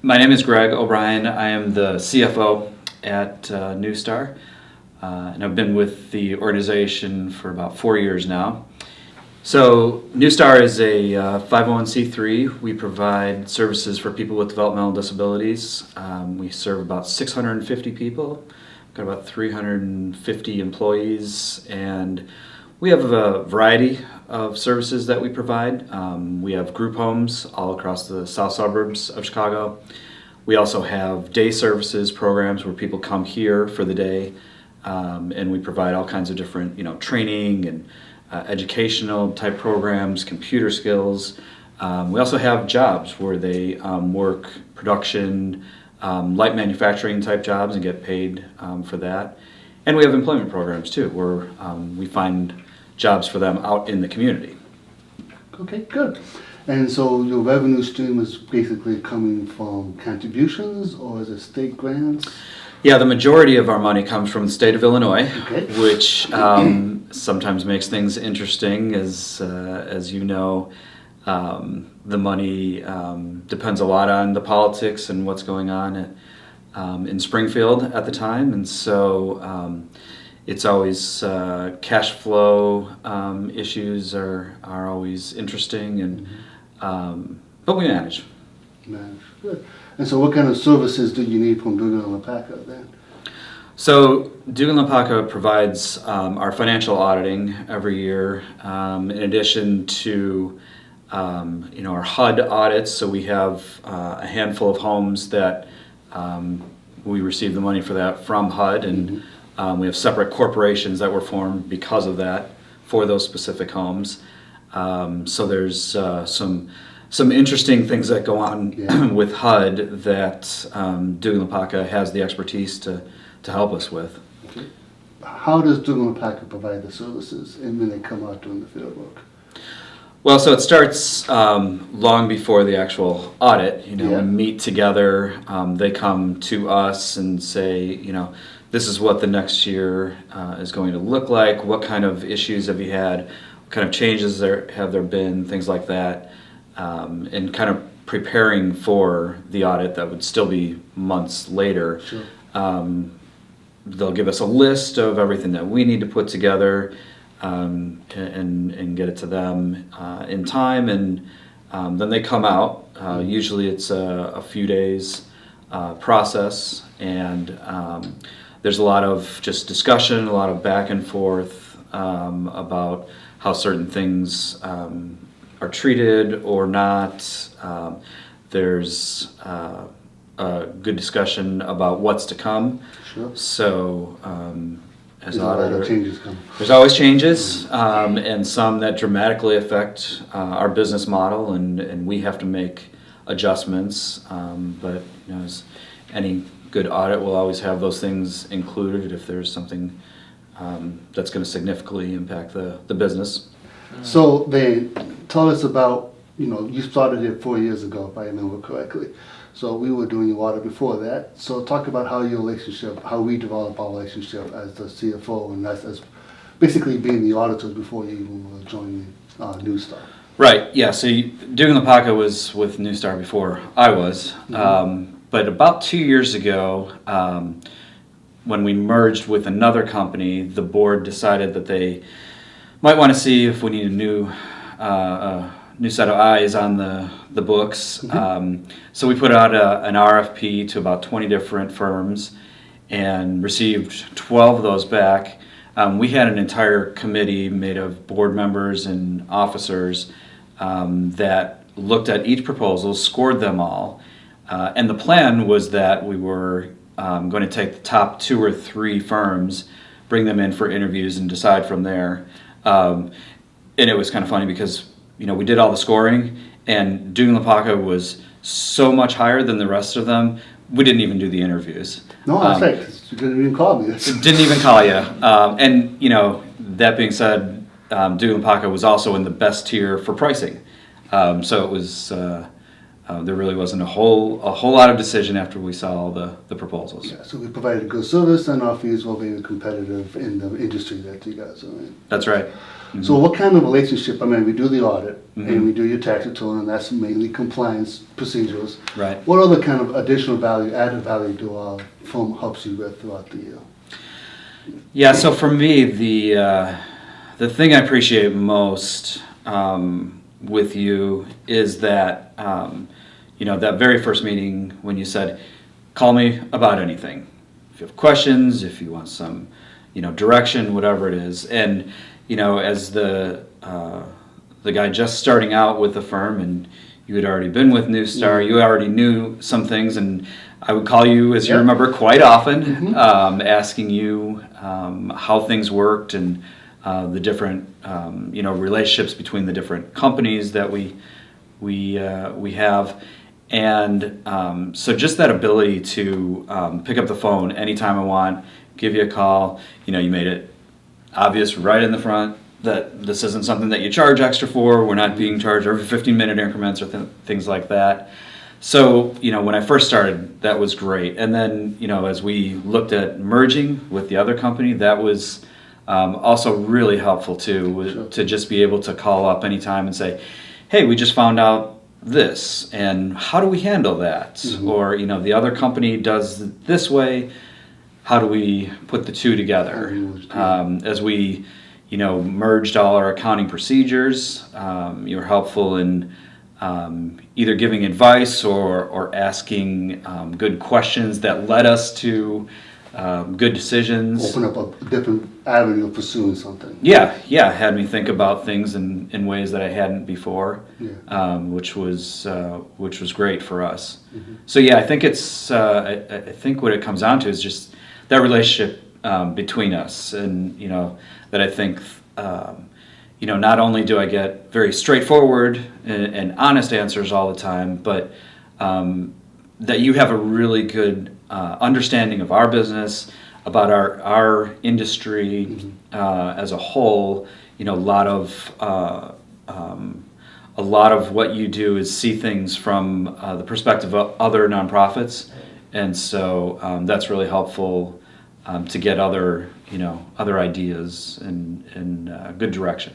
My name is Greg O'Brien. I am the CFO at New Star, and I've been with the organization for about 4 years now. So New Star is a 501c3. We provide services for people with developmental disabilities. We serve about 650 people, got about 350 employees, and we have a variety of services that we provide. We have group homes all across the south suburbs of Chicago. We also have day services programs where people come here for the day, and we provide all kinds of different, training and educational type programs, computer skills. We also have jobs where they work production, light manufacturing type jobs and get paid for that. And we have employment programs too, where we find jobs for them out in the community. Okay, good. And so your revenue stream is basically coming from contributions, or is it state grants? Yeah, the majority of our money comes from the state of Illinois, Okay. which sometimes makes things interesting. As you know, the money depends a lot on the politics and what's going on in Springfield at the time, and so it's always cash flow issues are always interesting, and but we manage. Good. And so what kind of services do you need from Dugan Lopatka then? So Dugan Lopatka provides our financial auditing every year, in addition to our HUD audits. So we have a handful of homes that we receive the money for that from HUD, and we have separate corporations that were formed because of that for those specific homes. So there's some interesting things that go on with HUD that Dugan Lopatka has the expertise to help us with. Okay. How does Dugan Lopatka provide the services and when they come out doing the field work? Well, so it starts long before the actual audit. We meet together. They come to us and say, this is what the next year is going to look like. What kind of issues have you had? What kind of changes have there been? Things like that. And kind of preparing for the audit that would still be months later. Sure. They'll give us a list of everything that we need to put together and get it to them in time, and then they come out. Usually it's a few days process, and there's a lot of just discussion, a lot of back and forth about how certain things are treated or not. There's a good discussion about what's to come. Sure. So as There's an auditor, changes coming. there's always changes, and some that dramatically affect our business model, and we have to make adjustments. But as any good audit will always have those things included if there's something that's going to significantly impact the business. So they tell us about, you started here 4 years ago, if I remember correctly. So we were doing your audit before that. So talk about how we develop our relationship as the CFO, and that's as basically being the auditors before you even joined New Star. Right, yeah, so Dugan Lopatka was with New Star before I was. But about 2 years ago, when we merged with another company, the board decided that they might want to see if we need a new set of eyes on the books. So we put out an RFP to about 20 different firms and received 12 of those back. We had an entire committee made of board members and officers that looked at each proposal, scored them all, and the plan was that we were going to take the top 2 or 3 firms, bring them in for interviews, and decide from there. And it was kind of funny because we did all the scoring, and Dugan Lopatka was so much higher than the rest of them. We didn't even do the interviews. No, that's right. You didn't even call me. Didn't even call you. And that being said, Dugan Lopatka was also in the best tier for pricing. So it was there really wasn't a whole lot of decision after we saw all the proposals. Yeah, so we provided good service and our fees were very competitive in the industry that you guys are in. That's right. So what kind of relationship, I mean, we do the audit Mhm. and we do your tax return and that's mainly compliance procedures. Right. What other kind of additional value, added value do our firm helps you with throughout the year? Yeah, so for me, the thing I appreciate most with you is that, that very first meeting when you said, call me about anything. If you have questions, if you want some, direction, whatever it is. And, as the guy just starting out with the firm and you had already been with New Star, you already knew some things, and I would call you, as you remember, quite often, asking you how things worked and the different, relationships between the different companies that we have, and so just that ability to pick up the phone anytime I want, give you a call. You made it obvious right in the front that this isn't something that you charge extra for. We're not being charged every 15-minute increments or things like that. So, when I first started, that was great. And then, as we looked at merging with the other company, that was also really helpful too, Sure. to just be able to call up anytime and say, hey, we just found out this, and how do we handle that? Mm-hmm. Or, the other company does it this way. How do we put the two together? As we, merged all our accounting procedures, you were helpful in either giving advice or asking good questions that led us to good decisions. Open up a different avenue of pursuing something. Yeah, had me think about things in ways that I hadn't before, which was great for us. Mm-hmm. So yeah, I think it's I think what it comes down to is just that relationship between us, and that I think not only do I get very straightforward and honest answers all the time, but that you have a really good understanding of our business, about our industry as a whole. A lot of what you do is see things from the perspective of other nonprofits, and so that's really helpful to get other ideas in good direction.